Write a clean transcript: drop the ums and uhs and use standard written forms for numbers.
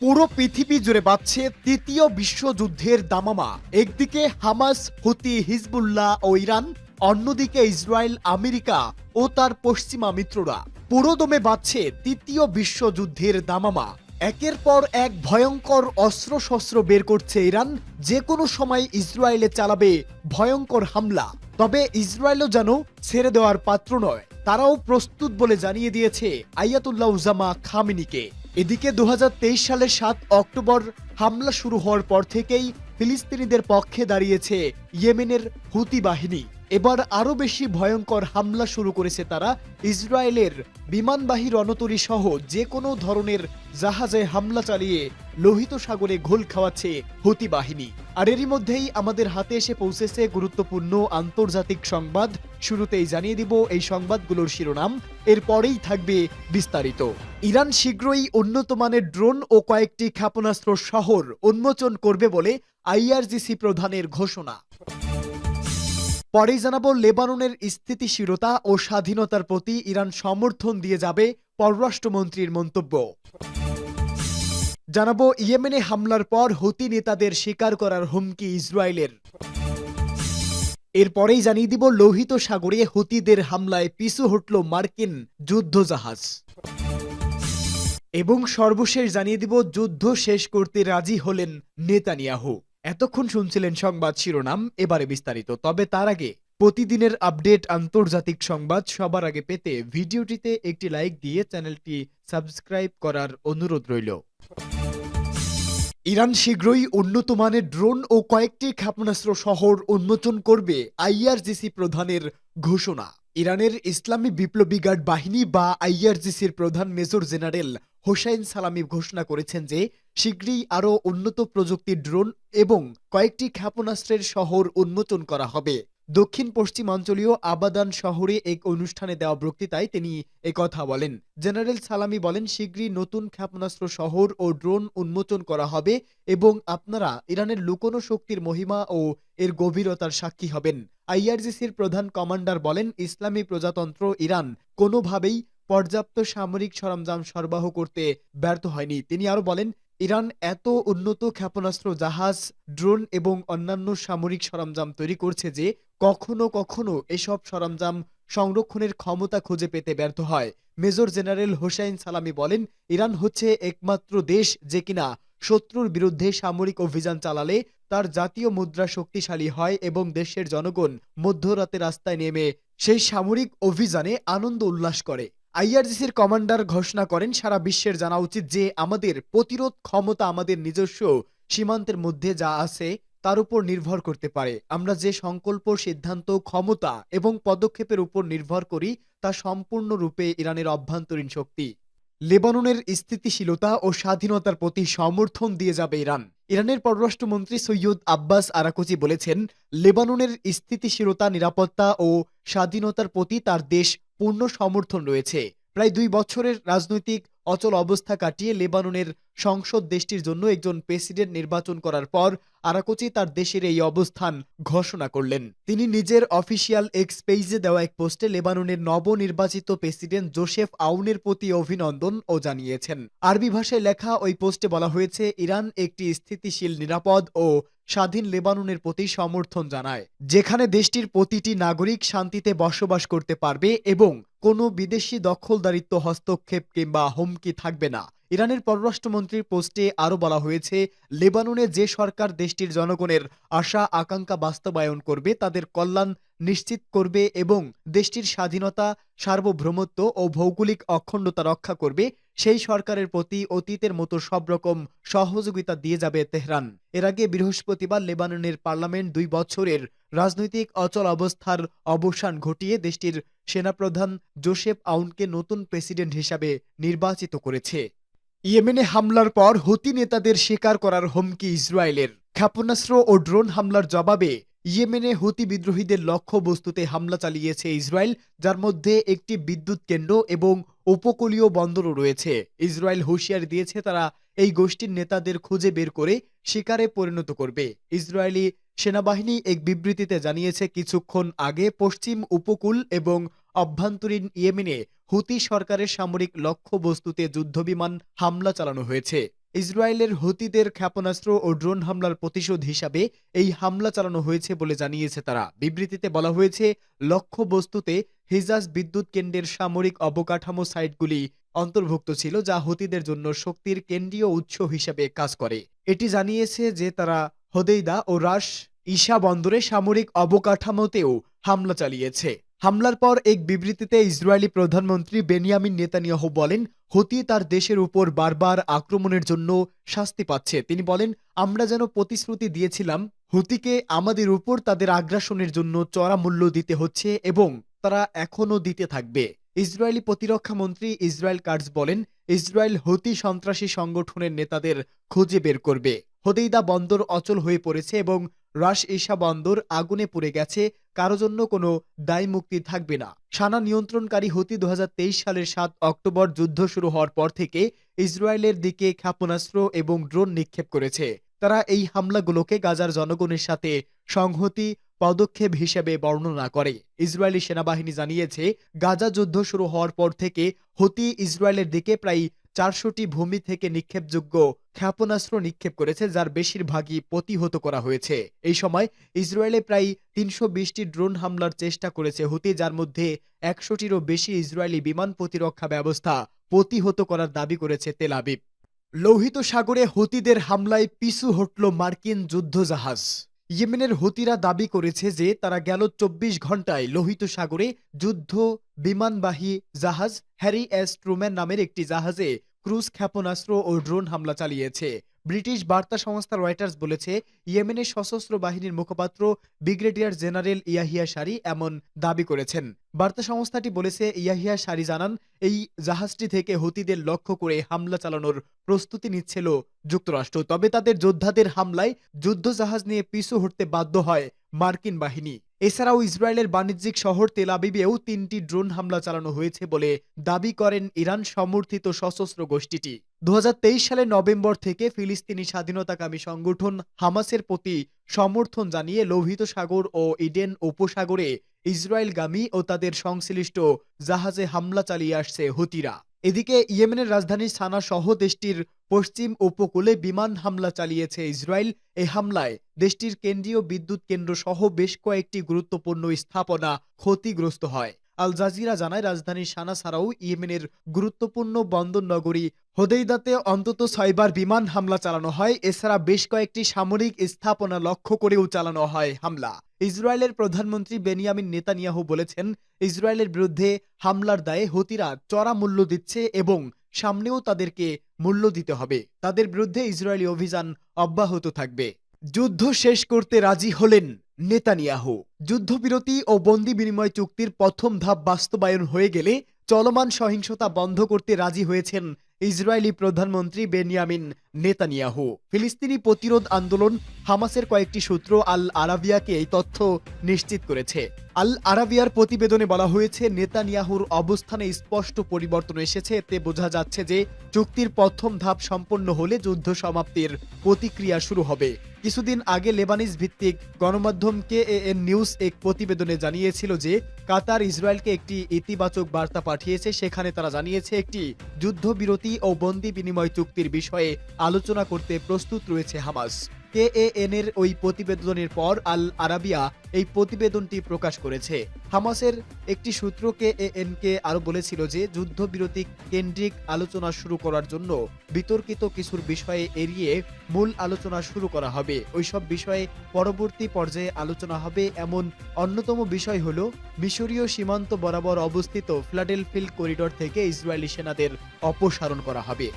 পুরো পৃথিবী জুড়ে বাজছে তৃতীয় বিশ্বযুদ্ধের দামামা। একদিকে হামাস, হুতি, হিজবুল্লাহ ও ইরান, অন্যদিকে ইসরায়েল, আমেরিকা ও তার পশ্চিমা মিত্ররা। পুরোদমে বাজছে তৃতীয় বিশ্বযুদ্ধের দামামা। একের পর এক ভয়ঙ্কর অস্ত্রশস্ত্র বের করছে ইরান, যে কোনো সময় ইসরায়েলে চালাবে ভয়ঙ্কর হামলা। তবে ইসরায়েলও যেন ছেড়ে দেওয়ার পাত্র নয়, তারাও প্রস্তুত বলে জানিয়ে দিয়েছে আয়াতুল্লাহ উজামা খামেনিকে। এদিকে 2023 সালের 7 অক্টোবর হামলা শুরু হওয়ার পর থেকেই ফিলিস্তিনিদের পক্ষে দাঁড়িয়েছে ইয়েমেনের হুতি বাহিনী। এবার আরও বেশি ভয়ঙ্কর হামলা শুরু করেছে তারা। ইসরায়েলের বিমানবাহী রণতরী সহ যে কোনো ধরনের জাহাজে হামলা চালিয়ে লোহিত সাগরে ঘোল খাওয়াচ্ছে হুতি বাহিনী। আর এরই মধ্যেই আমাদের হাতে এসে পৌঁছেছে গুরুত্বপূর্ণ আন্তর্জাতিক সংবাদ। শুরুতেই জানিয়ে দিব এই সংবাদগুলোর শিরোনাম, এরপরেই থাকবে বিস্তারিত। ইরান শীঘ্রই উন্নত মানের ড্রোন ও কয়েকটি ক্ষেপণাস্ত্র শহর উন্মোচন করবে বলে আইআরজিসি প্রধানের ঘোষণা। পরেই জানাবো লেবাননের স্থিতিশীলতা ও স্বাধীনতার প্রতি ইরান সমর্থন দিয়ে যাবে, পররাষ্ট্রমন্ত্রীর মন্তব্য। জানাবো ইয়েমেনে হামলার পর হুতি নেতাদের স্বীকার করার হুমকি ইসরায়েলের। এরপরেই জানিয়ে দিব লোহিত সাগরে হুতিদের হামলায় পিছু হটল মার্কিন যুদ্ধজাহাজ। এবং সর্বশেষ জানিয়ে দিব যুদ্ধ শেষ করতে রাজি হলেন নেতানিয়াহু। এতক্ষণ শুনছিলেন সংবাদ শিরোনাম, এবারে বিস্তারিত। তবে তার আগে প্রতিদিনের আপডেট আন্তর্জাতিক সংবাদ সবার আগে পেতে ভিডিওটিতে একটি লাইক দিয়ে চ্যানেলটি সাবস্ক্রাইব করার অনুরোধ রইল। ইরান শীঘ্রই উন্নত মানের ড্রোন ও কয়েকটি ক্ষেপণাস্ত্র শহর উন্মোচন করবে, আইআরজিসি প্রধানের ঘোষণা। ইরানের ইসলামী বিপ্লবী গার্ড বাহিনী বা আইআরজিসির প্রধান মেজর জেনারেল হোসাইন সালামি ঘোষণা করেছেন যে শীঘ্রই আরও উন্নত প্রযুক্তির ড্রোন এবং কয়েকটি ক্ষেপণাস্ত্রের শহর উন্মোচন করা হবে। দক্ষিণ পশ্চিমাঞ্চলীয় আবাদান শহরে এক অনুষ্ঠানে দেওয়া বক্তৃতায় তিনি একথা বলেন। জেনারেল সালামি বলেন, শীঘ্রই নতুন ক্ষেপণাস্ত্র শহর ও ড্রোন উন্মোচন করা হবে এবং আপনারা ইরানের লুকোনো শক্তির মহিমা ও এর গভীরতার সাক্ষী হবেন। আইআরজিসির প্রধান কমান্ডার বলেন, ইসলামী প্রজাতন্ত্র ইরান কোনোভাবেই পর্যাপ্ত সামরিক সরঞ্জাম সরবরাহ করতে ব্যর্থ হয়নি। তিনি আরও বলেন, ইরান এত উন্নত ক্ষেপণাস্ত্র, জাহাজ, ড্রোন এবং অন্যান্য সামরিক সরঞ্জাম তৈরি করছে যে কখনো কখনো এসব সরঞ্জাম সংরক্ষণের ক্ষমতা খুঁজে পেতে ব্যর্থ হয়। মেজর জেনারেল হোসাইন সালামি বলেন, ইরান হচ্ছে একমাত্র দেশ যে কিনা শত্রুর বিরুদ্ধে সামরিক অভিযান চালালে তার জাতীয় মুদ্রা শক্তিশালী হয় এবং দেশের জনগণ মধ্যরাতে রাস্তায় নেমে সেই সামরিক অভিযানে আনন্দ উল্লাস করে। আইআরজিসির কমান্ডার ঘোষণা করেন, সারা বিশ্বের জানা উচিত যে আমাদের প্রতিরোধ ক্ষমতা আমাদের নিজস্ব সীমান্তের মধ্যে যা আছে তার উপর নির্ভর করতে পারে। আমরা যে সংকল্প, সিদ্ধান্ত, ক্ষমতা এবং পদক্ষেপের উপর নির্ভর করি তা সম্পূর্ণরূপে ইরানের অভ্যন্তরীণ শক্তি। লেবাননের স্থিতিশীলতা ও স্বাধীনতার প্রতি সমর্থন দিয়ে যাবে ইরান। ইরানের পররাষ্ট্রমন্ত্রী সৈয়দ আব্বাস আরাকচি বলেছেন, লেবাননের স্থিতিশীলতা, নিরাপত্তা ও স্বাধীনতার প্রতি তার দেশ পূর্ণ সমর্থন রয়েছে। প্রায় 2 বছরের রাজনৈতিক অচল অবস্থা কাটিয়ে লেবাননের সংসদ দেশটির জন্য একজন প্রেসিডেন্ট নির্বাচন করার পর আরাকচি তার দেশের এই অবস্থান ঘোষণা করলেন। তিনি নিজের অফিসিয়াল এক্স পেজে দেওয়া এক পোস্টে লেবাননের নবনির্বাচিত প্রেসিডেন্ট জোসেফ আউনের প্রতি অভিনন্দন ও জানিয়েছেন। আরবি ভাষায় লেখা ওই পোস্টে বলা হয়েছে, ইরান একটি স্থিতিশীল, নিরাপদ ও স্বাধীন লেবাননের প্রতি সমর্থন জানায়, যেখানে দেশটির প্রতিটি নাগরিক শান্তিতে বসবাস করতে পারবে এবং কোনো বিদেশি দখলদারিত্ব, হস্তক্ষেপ কিংবা হুমকি থাকবে না। ইরানের পররাষ্ট্রমন্ত্রীর পোস্টে আরও বলা হয়েছে, লেবাননে যে সরকার দেশটির জনগণের আশা আকাঙ্ক্ষা বাস্তবায়ন করবে, তাদের কল্যাণ নিশ্চিত করবে এবং দেশটির স্বাধীনতা, সার্বভৌমত্ব ও ভৌগোলিক অখণ্ডতা রক্ষা করবে, সেই সরকারের প্রতি অতীতের মতো সব রকম সহযোগিতা দিয়ে যাবে তেহরান। এর আগে বৃহস্পতিবার লেবাননের পার্লামেন্ট 2 বছরের রাজনৈতিক অচল অবস্থার অবসান ঘটিয়ে দেশটির সেনাপ্রধান জোসেফ আউনকে নতুন প্রেসিডেন্ট হিসাবে নির্বাচিত করেছে। ইয়েমেনে হামলার পর হুতি নেতাদের স্বীকার করার হুমকি ইসরায়েলের। ক্ষেপণাস্ত্র ও ড্রোন হামলার জবাবে ইয়েমেনে হুতি বিদ্রোহীদের লক্ষ্যবস্তুতে হামলা চালিয়েছে ইসরায়েল, যার মধ্যে একটি বিদ্যুৎ কেন্দ্র এবং উপকূলীয় বন্দরও রয়েছে। ইসরায়েল হুঁশিয়ারি দিয়েছে তারা এই গোষ্ঠীর নেতাদের খুঁজে বের করে শিকারে পরিণত করবে। ইসরায়েলি সেনাবাহিনী এক বিবৃতিতে জানিয়েছে, কিছুক্ষণ আগে পশ্চিম উপকূল এবং অভ্যন্তরীণ ইয়েমেনে হুতি সরকারের সামরিক লক্ষ্যবস্তুতে যুদ্ধবিমান হামলা চালানো হয়েছে। ইসরায়েলের হুতিদের ক্ষেপণাস্ত্র ও ড্রোন হামলার প্রতিশোধ হিসাবে এই হামলা চালানো হয়েছে বলে জানিয়েছে তারা। বিবৃতিতে বলা হয়েছে, লক্ষ্যবস্তুতে হিজাজ বিদ্যুৎ কেন্দ্রের সামরিক অবকাঠামো সাইটগুলি অন্তর্ভুক্ত ছিল, যা হুতিদের জন্য শক্তির কেন্দ্রীয় উৎস হিসাবে কাজ করে। এটি জানিয়েছে যে তারা হোদেইদা ও রাস ঈসা বন্দরে সামরিক অবকাঠামোতেও হামলা চালিয়েছে। হামলার পর এক বিবৃতিতে ইসরায়েলি প্রধানমন্ত্রী বেনিয়ামিন নেতানিয়াহু বলেন, হুতি তার দেশের উপর বারবার আক্রমণের জন্য শাস্তি পাচ্ছে। তিনি বলেন, আমরা যেন প্রতিশ্রুতি দিয়েছিলাম হুতিকে আমাদের উপর তাদের আগ্রাসনের জন্য চড়া মূল্য দিতে হচ্ছে এবং তারা এখনও দিতে থাকবে। ইসরায়েলি প্রতিরক্ষা মন্ত্রী ইসরায়েল কাটজ বলেন, ইসরায়েল হুতি সন্ত্রাসী সংগঠনের নেতাদের খুঁজে বের করবে। হোদেইদা বন্দর অচল হয়ে পড়েছে এবং রাস ঈসা বন্দর আগুনে পুড়ে গেছে, কারো জন্য কোনো দায় মুক্তি থাকবে না। সানা নিয়ন্ত্রণকারী হুতি 2023 সালের 7 অক্টোবর যুদ্ধ শুরু হওয়ার পর থেকে ইসরায়েলের দিকে ক্ষেপণাস্ত্র এবং ড্রোন নিক্ষেপ করেছে। তারা এই হামলাগুলোকে গাজার জনগণের সাথে সংহতি পদক্ষেপ হিসেবে বর্ণনা করে। ইসরায়েলি সেনাবাহিনী জানিয়েছে, গাজা যুদ্ধ শুরু হওয়ার পর থেকে হুতি ইসরায়েলের দিকে প্রায় 400টি ভূমি থেকে নিক্ষেপযোগ্য ক্ষেপণাস্ত্র নিক্ষেপ করেছে, যার বেশিরভাগই প্রতিহত করা হয়েছে। এই সময় ইসরায়েলে প্রায় 320টি ড্রোন হামলার চেষ্টা করেছে হুতি, যার মধ্যে 100টিরও বেশি ইসরায়েলি বিমান প্রতিরক্ষা ব্যবস্থা প্রতিহত করার দাবি করেছে তেল আবিব। লোহিত সাগরে হুতিদের হামলায় পিছু হটল মার্কিন যুদ্ধজাহাজ। ইয়েমেনের হুতিরা দাবি করেছে যে তারা গেল 24 ঘন্টায় লোহিত সাগরে যুদ্ধ বিমানবাহী জাহাজ হ্যারি এস ট্রুম্যান নামের একটি জাহাজে ক্রুজ ক্ষেপণাস্ত্র ও ড্রোন হামলা চালিয়েছে। ব্রিটিশ বার্তা সংস্থা রয়টার্স বলেছে, ইয়েমেনের সশস্ত্র বাহিনীর মুখপাত্র ব্রিগেডিয়ার জেনারেল ইয়াহিয়া সারি এমন দাবি করেছেন। বার্তা সংস্থাটি বলেছে, ইয়াহিয়া সারি জানান, এই জাহাজটি থেকে হুতিদের লক্ষ্য করে হামলা চালানোর প্রস্তুতি নিচ্ছিল যুক্তরাষ্ট্র। তবে তাদের যোদ্ধাদের হামলায় যুদ্ধজাহাজ নিয়ে পিছু হটতে বাধ্য হয় মার্কিন বাহিনী। এছাড়াও ইসরায়েলের বাণিজ্যিক শহর তেল আবিবেও 3টি ড্রোন হামলা চালানো হয়েছে বলে দাবি করেন ইরান সমর্থিত সশস্ত্র গোষ্ঠীটি। 2023 সালের নভেম্বর থেকে ফিলিস্তিনি স্বাধীনতাকামী সংগঠন হামাসের প্রতি সমর্থন জানিয়ে লোহিত সাগর ও ইডেন উপসাগরে ইসরায়েলগামী ও তাদের সংশ্লিষ্ট জাহাজে হামলা চালিয়ে আসছে হুতিরা। এদিকে ইয়েমেনের রাজধানী সানা সহ দেশটির পশ্চিম উপকূলে বিমান হামলা চালিয়েছে ইসরায়েল। এই হামলায় দেশটির কেন্দ্রীয় বিদ্যুৎ কেন্দ্র সহ বেশ কয়েকটি গুরুত্বপূর্ণ স্থাপনা ক্ষতিগ্রস্ত হয়। আল জাজিরা জানায়, রাজধানী সানা ছাড়াও ইয়েমেনের গুরুত্বপূর্ণ বন্দর নগরী হোদেইদাতে অন্তত 6বার বিমান হামলা চালানো হয়। এছাড়া বেশ কয়েকটি সামরিক স্থাপনা লক্ষ্য করেও চালানো হয় হামলা। ইসরায়েলের প্রধানমন্ত্রী বেনিয়ামিন নেতানিয়াহু বলেছেন, ইসরায়েলের বিরুদ্ধে হামলার দায়ে হুতিরা চড়া মূল্য দিচ্ছে এবং সামনেও তাদেরকে মূল্য দিতে হবে। তাদের বিরুদ্ধে ইসরায়েলি অভিযান অব্যাহত থাকবে। যুদ্ধ শেষ করতে রাজি হলেন নেতানিয়াহু। যুদ্ধবিরতি ও বন্দি বিনিময় চুক্তির প্রথম ধাপ বাস্তবায়ন হয়ে গেলে চলমান সহিংসতা বন্ধ করতে রাজি হয়েছেন ইসরায়েলি প্রধানমন্ত্রী বেনিয়ামিন নেতানিয়াহু। ফিলিস্তিনি প্রতিরোধ আন্দোলন হামাসের কয়েকটি সূত্র আল আরাবিয়াকে এই তথ্য নিশ্চিত করেছে। আল আরাবিয়ার প্রতিবেদনে বলা হয়েছে, নেতানিয়াহুর অবস্থানে স্পষ্ট পরিবর্তন এসেছে। এতে বোঝা যাচ্ছে যে চুক্তির প্রথম ধাপ সম্পন্ন হলে যুদ্ধ সমাপ্তির প্রতিক্রিয়া শুরু হবে। কিছুদিন আগে লেবানিজ ভিত্তিক গণমাধ্যম KAN নিউজ এক প্রতিবেদনে জানিয়েছিল যে কাতার ইসরায়েলকে একটি ইতিবাচক বার্তা পাঠিয়েছে। সেখানে তারা জানিয়েছে, একটি যুদ্ধবিরতি ও বন্দি বিনিময় চুক্তির বিষয়ে আলোচনা করতে প্রস্তুত রয়েছে হামাস। KAN এর ওই প্রতিবেদনের পর আল আরাবিয়া এই প্রতিবেদনটি প্রকাশ করেছে। হামাসের একটি সূত্র KAN কে আরো বলেছিল যে যুদ্ধবিরতি কেন্দ্রিক আলোচনা শুরু করার জন্য বিতর্কিত কিছুর বিষয়ে এড়িয়ে মূল আলোচনা শুরু করা হবে। ওইসব বিষয়ে পরবর্তী পর্যায়ে আলোচনা হবে। এমন অন্যতম বিষয় হলো মিশরীয় সীমান্ত বরাবর অবস্থিত ফিলাডেলফিয়া করিডর থেকে ইসরায়েলি সেনাদের অপসারণ করা হবে।